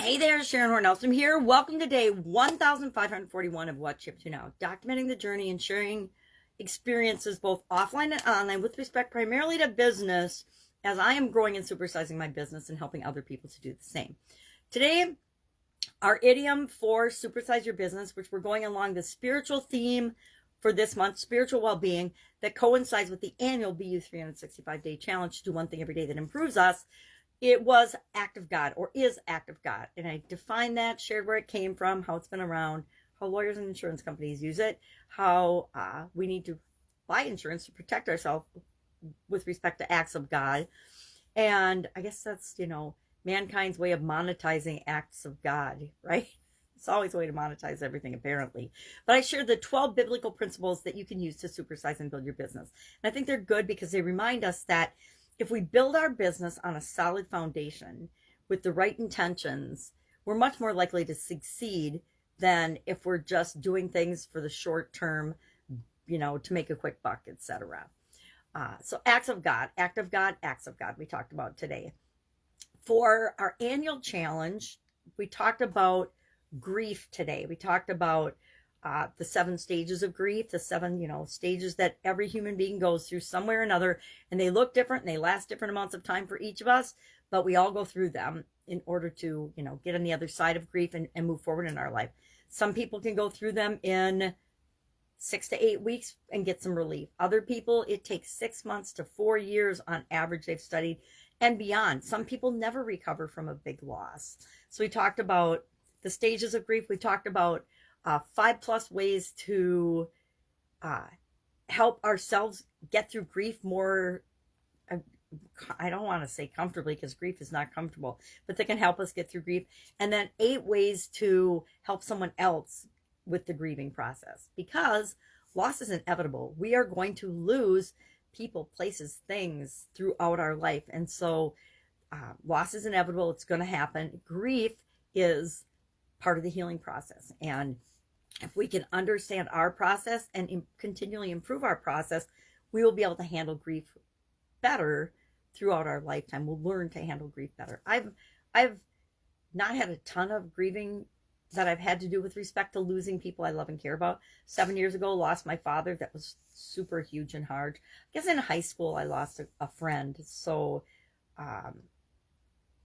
Hey there, Sharon Horne-Ellstrom here. Welcome to day 1541 of What Shipped You Now, documenting the journey and sharing experiences both offline and online with respect primarily to business as I am growing and supersizing my business and helping other people to do the same. Today, our idiom for supersize your business, which we're going along the spiritual theme for this month, spiritual well-being, that coincides with the annual BU 365-day challenge to do one thing every day that improves us. It was act of God, or is act of God. And I defined that, shared where it came from, how it's been around, how lawyers and insurance companies use it, how we need to buy insurance to protect ourselves with respect to acts of God. And I guess that's, mankind's way of monetizing acts of God, right? It's always a way to monetize everything, apparently. But I shared the 12 biblical principles that you can use to supersize and build your business. And I think they're good because they remind us that if we build our business on a solid foundation with the right intentions, we're much more likely to succeed than if we're just doing things for the short term, to make a quick buck, etc. So acts of God, act of God, acts of God, we talked about today. For our annual challenge, we talked about grief today. We talked about the 7 stages of grief, the 7, stages that every human being goes through somewhere or another, and they look different and they last different amounts of time for each of us, but we all go through them in order to, get on the other side of grief and move forward in our life. Some people can go through them in 6 to 8 weeks and get some relief. Other people, it takes 6 months to 4 years on average, they've studied, and beyond. Some people never recover from a big loss. So we talked about the stages of grief. We talked about 5+ ways to help ourselves get through grief more. I don't want to say comfortably because grief is not comfortable, but they can help us get through grief. And then 8 ways to help someone else with the grieving process, because loss is inevitable. We are going to lose people, places, things throughout our life. And so loss is inevitable. It's going to happen. Grief is part of the healing process. And if we can understand our process and continually improve our process, we will be able to handle grief better throughout our lifetime. We'll learn to handle grief better. I've not had a ton of grieving that I've had to do with respect to losing people I love and care about. 7 years ago, lost my father. That was super huge and hard. I guess in high school, I lost a friend. So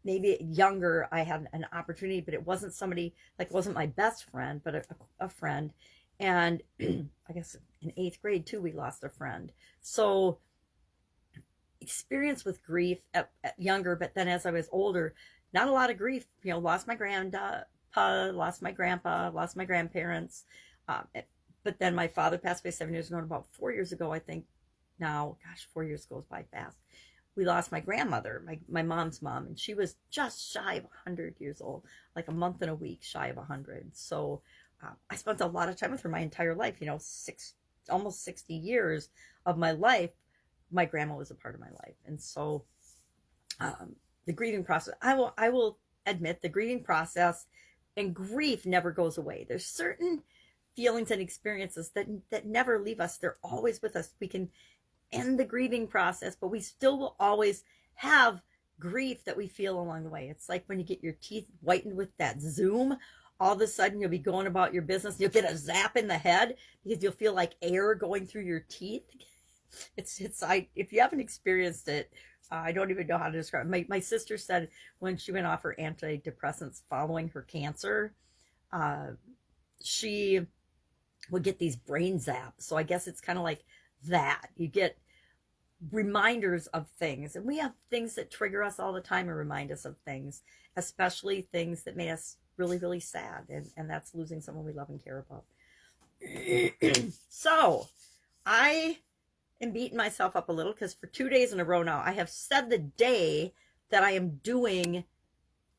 maybe younger, I had an opportunity, but it wasn't somebody, like it wasn't my best friend, but a friend. And I guess in 8th grade too, we lost a friend. So experience with grief at younger, but then as I was older, not a lot of grief, lost my grandpa, lost my grandpa, lost my grandparents. But then my father passed away 7 years ago, and about 4 years ago, I think now, gosh, 4 years goes by fast. We lost my grandmother, my mom's mom, and she was just shy of 100 years old, like a month and a week shy of 100. So I spent a lot of time with her my entire life, almost 60 years of my life. My grandma was a part of my life. And so the grieving process, I will admit the grieving process and grief never goes away. There's certain feelings and experiences that never leave us. They're always with us. We can end the grieving process, but we still will always have grief that we feel along the way. It's like when you get your teeth whitened with that Zoom, all of a sudden you'll be going about your business and you'll get a zap in the head because you'll feel like air going through your teeth. If you haven't experienced it, I don't even know how to describe it. My sister said when she went off her antidepressants following her cancer, she would get these brain zaps. So I guess it's kind of like that. You get reminders of things, and we have things that trigger us all the time and remind us of things, especially things that made us really, really sad. And that's losing someone we love and care about. So I am beating myself up a little because for 2 days in a row now, I have said the day that I am doing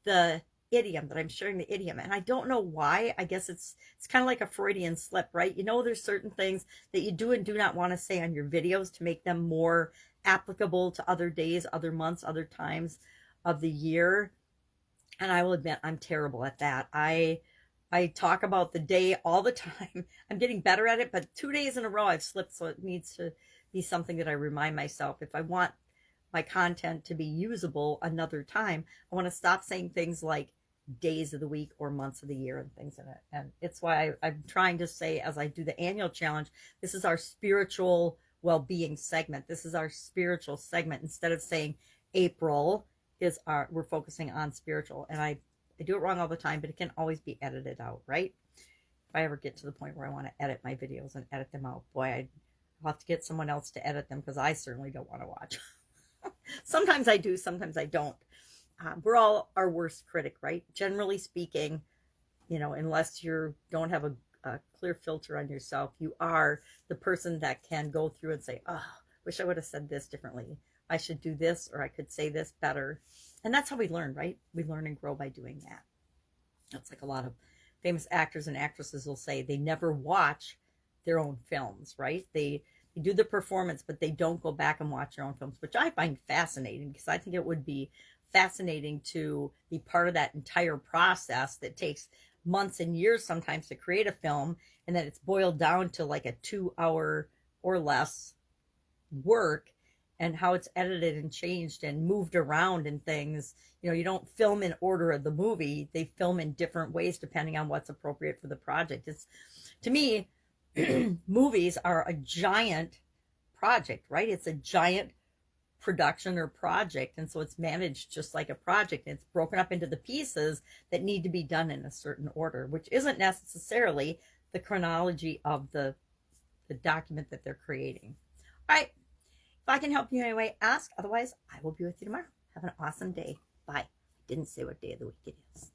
the idiom, that I'm sharing the idiom. And I don't know why. I guess it's kind of like a Freudian slip, right? There's certain things that you do and do not want to say on your videos to make them more applicable to other days, other months, other times of the year. And I will admit, I'm terrible at that. I talk about the day all the time. I'm getting better at it, but 2 days in a row I've slipped, so it needs to be something that I remind myself. If I want my content to be usable another time, I want to stop saying things like days of the week or months of the year and things in it. And it's why I'm trying to say, as I do the annual challenge, this is our spiritual well-being segment. This is our spiritual segment. Instead of saying April is our, we're focusing on spiritual. And I do it wrong all the time, but it can always be edited out, right? If I ever get to the point where I want to edit my videos and edit them out, boy, I'll have to get someone else to edit them, because I certainly don't want to watch. Sometimes I do, sometimes I don't. We're all our worst critic, right? Generally speaking, you know, unless you don't have a clear filter on yourself, you are the person that can go through and say, oh, wish I would have said this differently. I should do this, or I could say this better. And that's how we learn, right? We learn and grow by doing that. It's like a lot of famous actors and actresses will say they never watch their own films, right? They do the performance, but they don't go back and watch their own films, which I find fascinating, because I think it would be fascinating to be part of that entire process that takes months and years sometimes to create a film, and then it's boiled down to like a 2-hour or less work, and how it's edited and changed and moved around and things. You know, you don't film in order of the movie. They film in different ways depending on what's appropriate for the project. It's, to me, movies are a giant project, right? It's a giant production or project, and so it's managed just like a project. It's broken up into the pieces that need to be done in a certain order, which isn't necessarily the chronology of the document that they're creating. All right, if I can help you in any way, ask. Otherwise, I will be with you tomorrow. Have an awesome day. Bye. Didn't say what day of the week it is.